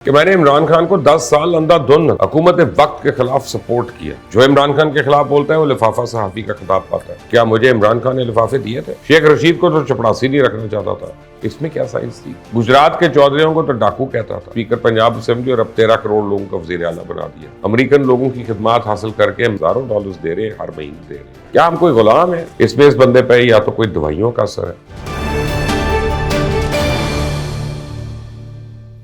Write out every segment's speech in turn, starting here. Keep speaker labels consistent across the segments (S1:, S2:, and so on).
S1: کہ میں نے عمران خان کو 10 سال اندھا دھند حکومت وقت کے خلاف سپورٹ کیا. جو عمران خان کے خلاف بولتا ہے وہ لفافہ صحافی کا خطاب پاتا ہے. کیا مجھے عمران خان نے لفافے دیے تھے؟ شیخ رشید کو تو چپڑاسی نہیں رکھنا چاہتا تھا. اس میں کیا سائنس تھی؟ گجرات کے چودھریوں کو تو ڈاکو کہتا تھا. اسپیکر پنجاب اسمبلی اور اب 13 کروڑ لوگوں کو وزیر اعلیٰ بنا دیا. امریکن لوگوں کی خدمات حاصل کر کے ہزاروں ڈالرز دے رہے ہیں، ہر مہینے دے رہے ہیں. کیا ہم کوئی غلام ہیں؟ اس میں اس بندے پہ یا تو کوئی دوائیوں کا اثر ہے.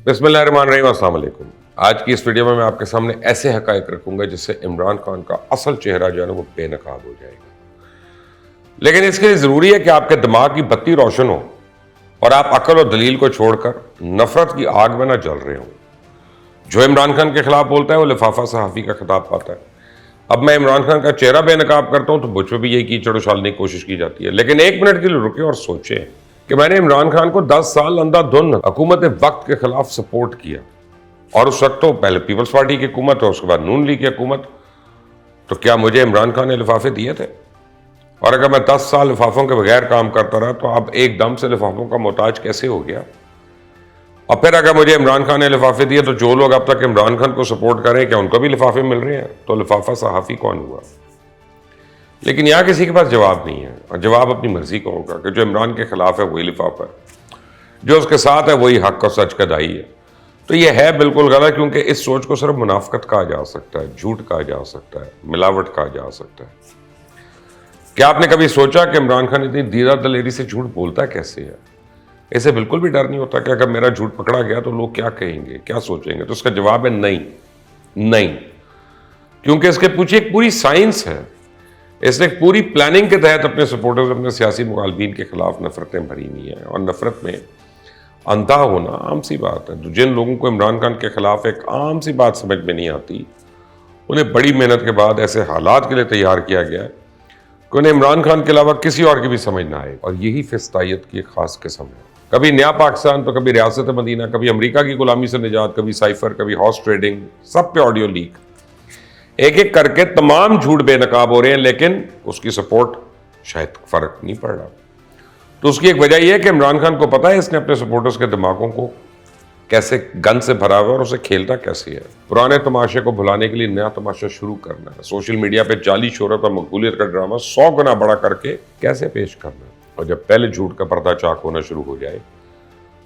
S1: بسم اللہ الرحمن الرحیم. السلام علیکم. آج کی اس ویڈیو میں آپ کے سامنے ایسے حقائق رکھوں گا جس سے عمران خان کا اصل چہرہ جو ہے نا وہ بے نقاب ہو جائے گا. لیکن اس کے لیے ضروری ہے کہ آپ کے دماغ کی بتی روشن ہو اور آپ عقل اور دلیل کو چھوڑ کر نفرت کی آگ میں نہ جل رہے ہوں. جو عمران خان کے خلاف بولتا ہے وہ لفافہ صحافی کا خطاب پاتا ہے. اب میں عمران خان کا چہرہ بے نقاب کرتا ہوں تو مجھ پہ بھی یہی کیچڑ اچھالنے کی کوشش کی جاتی ہے. لیکن ایک منٹ کے لیے رکیں اور سوچیں کہ میں نے عمران خان کو 10 سال اندھا دھند حکومت وقت کے خلاف سپورٹ کیا، اور اس وقت تو پہلے پیپلز پارٹی کی حکومت اور اس کے بعد نون لیگ کی حکومت. تو کیا مجھے عمران خان نے لفافے دیے تھے؟ اور اگر میں 10 سال لفافوں کے بغیر کام کرتا رہا تو اب ایک دم سے لفافوں کا محتاج کیسے ہو گیا؟ اور پھر اگر مجھے عمران خان نے لفافے دیے تو جو لوگ اب تک عمران خان کو سپورٹ کریں کیا ان کو بھی لفافے مل رہے ہیں؟ تو لفافہ صحافی کون ہوا؟ لیکن یہاں کسی کے پاس جواب نہیں ہے، اور جواب اپنی مرضی کا ہوگا کہ جو عمران کے خلاف ہے وہی لفافہ ہے، جو اس کے ساتھ ہے وہی حق اور سچ کا دائی ہے. تو یہ ہے بالکل غلط، کیونکہ اس سوچ کو صرف منافقت کہا جا سکتا ہے، جھوٹ کہا جا سکتا ہے، ملاوٹ کہا جا سکتا ہے. کیا آپ نے کبھی سوچا کہ عمران خان اتنی دیرہ دلیری سے جھوٹ بولتا کیسے ہے؟ اسے بالکل بھی ڈر نہیں ہوتا کہ اگر میرا جھوٹ پکڑا گیا تو لوگ کیا کہیں گے، کیا سوچیں گے؟ تو اس کا جواب ہے نہیں. کیونکہ اس کے پیچھے ایک پوری سائنس ہے. اس نے ایک پوری پلاننگ کے تحت اپنے سپورٹرز، اپنے سیاسی مخالفین کے خلاف نفرتیں بھری ہوئی ہیں، اور نفرت میں اندھا ہونا عام سی بات ہے. جن لوگوں کو عمران خان کے خلاف ایک عام سی بات سمجھ میں نہیں آتی، انہیں بڑی محنت کے بعد ایسے حالات کے لیے تیار کیا گیا ہے کہ انہیں عمران خان کے علاوہ کسی اور کی بھی سمجھ نہ آئے. اور یہی فسطائیت کی ایک خاص قسم ہے. کبھی نیا پاکستان تو کبھی ریاست مدینہ، کبھی امریکہ کی غلامی سے نجات، کبھی سائفر، کبھی ہارس ٹریڈنگ، سب پہ آڈیو لیک. ایک ایک کر کے تمام جھوٹ بے نقاب ہو رہے ہیں، لیکن اس کی سپورٹ شاید فرق نہیں پڑ رہا. تو اس کی ایک وجہ یہ ہے کہ عمران خان کو پتا ہے اس نے اپنے سپورٹرز کے دماغوں کو کیسے گن سے بھرا ہوا اور اسے کھیلتا کیسے ہے. پرانے تماشے کو بھلانے کے لیے نیا تماشا شروع کرنا ہے. سوشل میڈیا پہ جعلی شہرت اور مقبولیت کا ڈرامہ 100 گنا بڑا کر کے کیسے پیش کرنا ہے. اور جب پہلے جھوٹ کا پردہ چاک ہونا شروع ہو جائے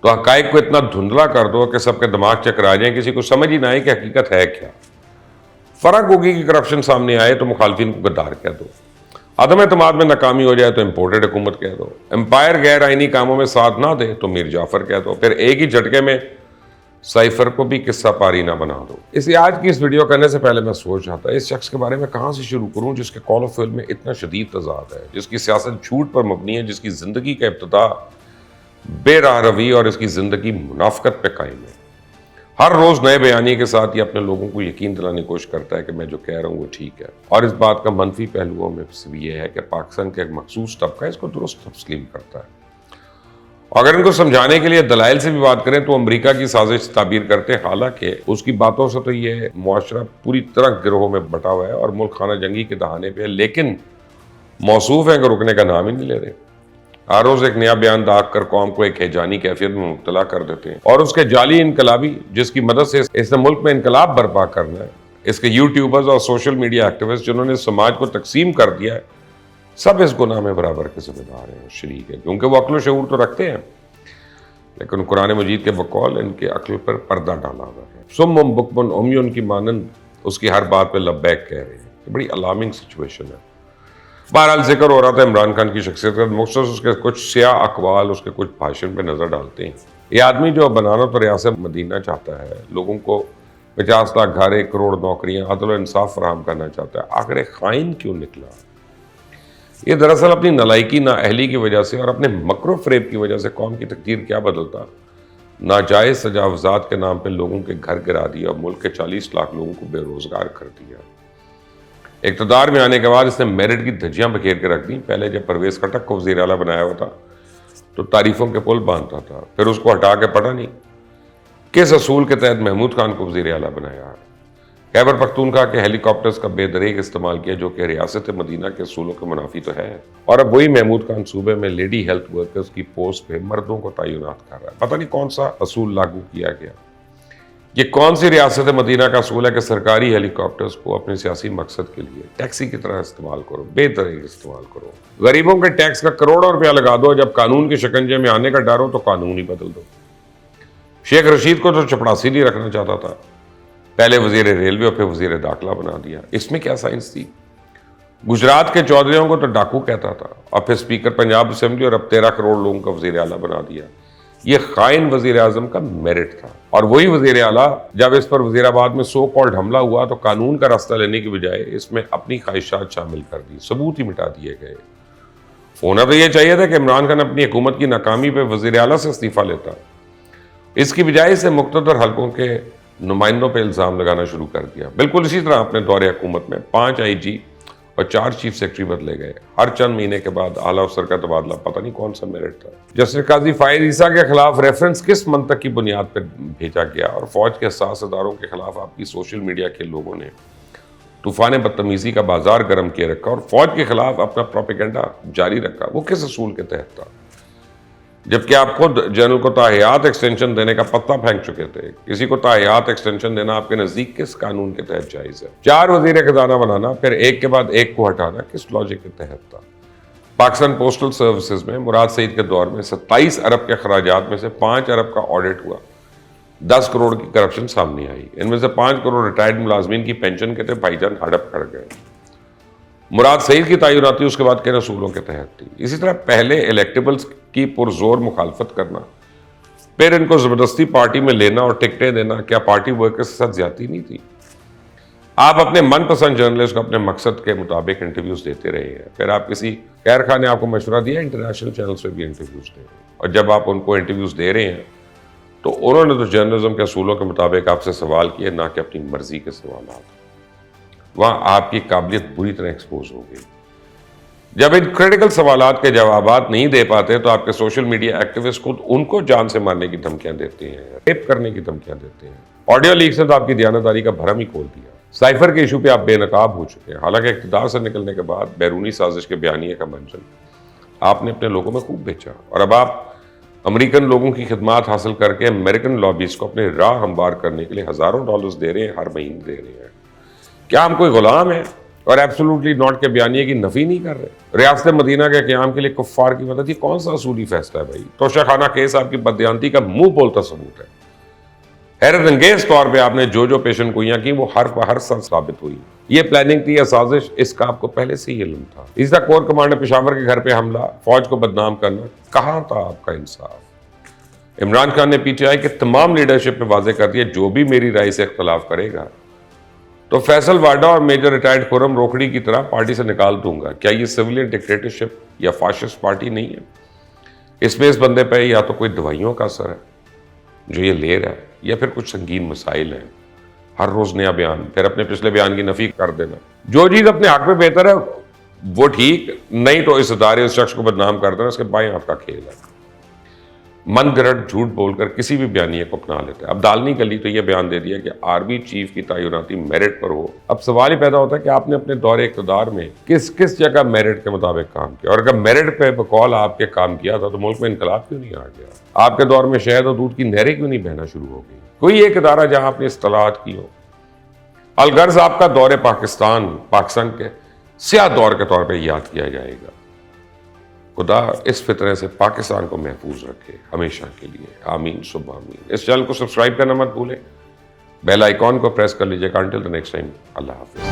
S1: تو حقائق کو اتنا دھندلا کر دو کہ سب کے دماغ چکرا جائیں، کسی کو سمجھ ہی نہ آئے کہ حقیقت ہے کیا. فرق ہوگی کہ کرپشن سامنے آئے تو مخالفین کو غدار کہہ دو، عدم اعتماد میں ناکامی ہو جائے تو امپورٹڈ حکومت کہہ دو، امپائر غیر آئینی کاموں میں ساتھ نہ دے تو میر جعفر کہہ دو، پھر ایک ہی جھٹکے میں سائفر کو بھی قصہ پاری نہ بنا دو. آج کی اس ویڈیو کرنے سے پہلے میں سوچ رہا تھا اس شخص کے بارے میں کہاں سے شروع کروں جس کے قول و فعل میں اتنا شدید تضاد ہے، جس کی سیاست جھوٹ پر مبنی ہے، جس کی زندگی کا ابتدا بے راہ روی اور اس کی زندگی منافقت پہ قائم ہے. ہر روز نئے بیانیے کے ساتھ یہ اپنے لوگوں کو یقین دلانے کی کوشش کرتا ہے کہ میں جو کہہ رہا ہوں وہ ٹھیک ہے. اور اس بات کا منفی پہلوؤں میں سے بھی یہ ہے کہ پاکستان کا ایک مخصوص طبقہ اس کو درست تسلیم کرتا ہے. اگر ان کو سمجھانے کے لیے دلائل سے بھی بات کریں تو امریکہ کی سازش تعبیر کرتے ہیں، حالانکہ اس کی باتوں سے تو یہ معاشرہ پوری طرح گروہوں میں بٹا ہوا ہے اور ملک خانہ جنگی کے دہانے پہ ہے، لیکن موصوف ہیں کہ رکنے کا نام ہی نہیں لے رہے. ہر روز ایک نیا بیان داغ کر قوم کو ایک ہیجانی کیفیت میں مبتلا کر دیتے ہیں. اور اس کے جعلی انقلابی جس کی مدد سے اس نے ملک میں انقلاب برپا کرنا ہے، اس کے یوٹیوبرز اور سوشل میڈیا ایکٹیوسٹ جنہوں نے سماج کو تقسیم کر دیا ہے، سب اس گناہ میں برابر کے ذمہ دار ہیں، شریک ہیں، کیونکہ وہ عقل و شعور تو رکھتے ہیں، لیکن قرآن مجید کے بقول ان کے عقل پر پردہ ڈالا ہوا ہے. صم بکم عمی کی مانند اس کی ہر بات پہ لبیک کہہ رہے ہیں. یہ بڑی الارمنگ سچویشن ہے. بہرحال ذکر ہو رہا تھا عمران خان کی شخصیت کا، مخصوص اس کے کچھ سیاہ اقوال، اس کے کچھ بھاشن پہ نظر ڈالتے ہیں. یہ آدمی جو بنانا تو ریاست مدینہ چاہتا ہے، لوگوں کو 50 لاکھ گھر، 1 کروڑ نوکریاں، عدل و انصاف فراہم کرنا چاہتا ہے، آخر ایک خائن کیوں نکلا؟ یہ دراصل اپنی نالائکی، نااہلی کی وجہ سے اور اپنے مکر و فریب کی وجہ سے قوم کی تقدیر کیا بدلتا، ناجائز تجاوزات کے نام پہ لوگوں کے گھر گرا دیا اور ملک کے 40 لاکھ لوگوں کو بے روزگار کر دیا. اقتدار میں آنے کے بعد اس نے میرٹ کی دھجیاں بکھیر کے رکھ دیں. پہلے جب پرویز خٹک کو وزیر اعلیٰ بنایا ہوا تھا تو تعریفوں کے پل باندھتا تھا، پھر اس کو ہٹا کے پتا نہیں کس اصول کے تحت محمود خان کو وزیر اعلیٰ بنایا. خیبر پختونخوا کے ہیلی کاپٹرز کا بے دریغ استعمال کیا، جو کہ ریاست مدینہ کے اصولوں کے منافی تو ہے. اور اب وہی محمود خان صوبے میں لیڈی ہیلتھ ورکرز کی پوسٹ پہ مردوں کو تعینات کر رہا ہے. پتہ نہیں کون سا اصول لاگو کیا گیا. یہ کون سی ریاست مدینہ کا اصول ہے کہ سرکاری ہیلی کاپٹرز کو اپنے سیاسی مقصد کے لیے ٹیکسی کی طرح استعمال کرو، بہترین استعمال کرو. غریبوں کے ٹیکس کا کروڑوں روپیہ لگا دو، جب قانون کے شکنجے میں آنے کا ڈر ہو تو قانون ہی بدل دو. شیخ رشید کو تو چپڑاسی نہیں رکھنا چاہتا تھا، پہلے وزیر ریلوے اور پھر وزیر داخلہ بنا دیا. اس میں کیا سائنس تھی؟ گجرات کے چودھریوں کو تو ڈاکو کہتا تھا اور پھر اسپیکر پنجاب اسمبلی اور اب 13 کروڑ لوگوں کا وزیر اعلیٰ بنا دیا. یہ خائن وزیر اعظم کا میرٹ تھا. اور وہی وزیر اعلیٰ جب اس پر وزیر آباد میں سو کالڈ حملہ ہوا تو قانون کا راستہ لینے کی بجائے اس میں اپنی خواہشات شامل کر دی، ثبوت ہی مٹا دیے گئے. ہونا تو یہ چاہیے تھا کہ عمران خان اپنی حکومت کی ناکامی پہ وزیر اعلیٰ سے استعفیٰ لیتا، اس کی بجائے سے مقتدر حلقوں کے نمائندوں پہ الزام لگانا شروع کر دیا. بالکل اسی طرح اپنے دور حکومت میں 5 IG اور 4 چیف سیکرٹری بدلے گئے. ہر چند مہینے کے بعد اعلیٰ افسر کا تبادلہ، پتہ نہیں کون سا میرٹ تھا. جسٹس قاضی فائز عیسیٰ کے خلاف ریفرنس کس منطق کی بنیاد پر بھیجا گیا؟ اور فوج کے حساس اداروں کے خلاف آپ کی سوشل میڈیا کے لوگوں نے طوفان بدتمیزی کا بازار گرم کیے رکھا اور فوج کے خلاف اپنا پروپیگنڈا جاری رکھا. وہ کس اصول کے تحت تھا؟ جبکہ آپ خود جنرل کو تاحیات ایکسٹینشن دینے کا پتہ پھینک چکے تھے. کسی کو تاحیات ایکسٹینشن دینا آپ کے نزدیک کس قانون کے تحت جائز ہے؟ 4 وزیر خزانہ بنانا پھر ایک کے بعد ایک کو ہٹانا کس لاجک کے تحت تھا؟ پاکستان پوسٹل سروسز میں مراد سعید کے دور میں 27 ارب کے اخراجات میں سے 5 ارب کا آڈٹ ہوا، 10 کروڑ کی کرپشن سامنے آئی. ان میں سے 5 کروڑ ریٹائرڈ ملازمین کی پینشن کے تھے. بھائی جان ہڑپ کر گئے. مراد سعید کی تعیناتی اس کے بعد کن اصولوں کے تحت تھی؟ اسی طرح پہلے الیکٹیبلز کی پرزور مخالفت کرنا، پھر ان کو زبردستی پارٹی میں لینا اور ٹکٹیں دینا، کیا پارٹی ورکرز کے ساتھ زیادتی نہیں تھی؟ آپ اپنے من پسند جرنلسٹ کو اپنے مقصد کے مطابق انٹرویوز دیتے رہے ہیں. پھر آپ کسی خیر خواہ نے آپ کو مشورہ دیا انٹرنیشنل چینلز پہ بھی انٹرویوز دیں، اور جب آپ ان کو انٹرویوز دے رہے ہیں تو انہوں نے تو جرنلزم کے اصولوں کے مطابق آپ سے سوال کیے، نہ کہ اپنی مرضی کے سوالات. وہاں آپ کی قابلیت بری طرح ایکسپوز ہو گئی. جب ان کریٹیکل سوالات کے جوابات نہیں دے پاتے تو آپ کے سوشل میڈیا ایکٹیوسٹ خود ان کو جان سے مارنے کی دھمکیاں دیتے ہیں، ریپ کرنے کی دھمکیاں دیتے ہیں. آڈیو لیکس نے تو آپ کی دیانتداری کا بھرم ہی کھول دیا. سائفر کے ایشو پہ آپ بے نقاب ہو چکے ہیں. حالانکہ اقتدار سے نکلنے کے بعد بیرونی سازش کے بیانیے کا منشن آپ نے اپنے لوگوں میں خوب بیچا، اور اب آپ امریکن لوگوں کی خدمات حاصل کر کے امریکن لابیز کو اپنے راہ ہموار کرنے کے لیے ہزاروں ڈالرز دے رہے ہیں، ہر مہینے دے رہے ہیں. کیا ہم کوئی غلام ہیں اور ایبسولوٹلی ناٹ کے بیانیے کی نفی نہیں کر رہے؟ ریاست مدینہ کے قیام کے لیے کفار کی مدد، یہ کون سا اصولی فیصلہ ہے بھائی؟ توشہ خانہ کیس آپ کی بددیانتی کا منہ بولتا ثبوت ہے. حیرت انگیز طور پہ آپ نے جو پیشن گوئیاں کی وہ ہر سال ثابت ہوئی. یہ پلاننگ تھی یا سازش، اس کا آپ کو پہلے سے ہی علم تھا. اس طرح کور کمانڈر پشاور کے گھر پہ حملہ، فوج کو بدنام کرنا، کہاں تھا آپ کا انصاف؟ عمران خان نے PTI کے تمام لیڈرشپ پہ واضح کر دیا جو بھی میری رائے سے اختلاف کرے گا تو فیصل واڈا اور میجر ریٹائرڈ خرم روکڑی کی طرح پارٹی سے نکال دوں گا. کیا یہ سویلین ڈکٹیٹرشپ یا فاشسٹ پارٹی نہیں ہے؟ اس میں اس بندے پہ یا تو کوئی دوائیوں کا اثر ہے جو یہ لے رہا ہے، یا پھر کچھ سنگین مسائل ہیں. ہر روز نیا بیان، پھر اپنے پچھلے بیان کی نفی کر دینا. جو چیز اپنے حق میں بہتر ہے وہ ٹھیک، نہیں تو اس ادارے اس شخص کو بدنام کر دینا اس کے بائیں ہاتھ کا کھیل ہے. من گھڑت جھوٹ بول کر کسی بھی بیانیے کو اپنا لیتے ہیں. اب دالنی کلی تو یہ بیان دے دیا کہ آرمی چیف کی تعیناتی میرٹ پر ہو. اب سوال ہی پیدا ہوتا ہے کہ آپ نے اپنے دور اقتدار میں کس جگہ میرٹ کے مطابق کام کیا، اور اگر میرٹ پہ بقول آپ کے کام کیا تھا تو ملک میں انقلاب کیوں نہیں آ گیا؟ آپ کے دور میں شہد اور دودھ کی نہریں کیوں نہیں بہنا شروع ہو گئی؟ کوئی ایک ادارہ جہاں آپ نے اصطلاحات کی ہو. الغرض آپ کا دور پاکستان کے سیاہ دور کے طور پہ یاد کیا جائے گا. خدا اس فتنے سے پاکستان کو محفوظ رکھے ہمیشہ کے لیے. آمین ثم آمین. اس چینل کو سبسکرائب کرنا مت بھولیں، بیل آئیکن کو پریس کر لیجیے. انٹل دی نیکسٹ ٹائم، اللہ حافظ.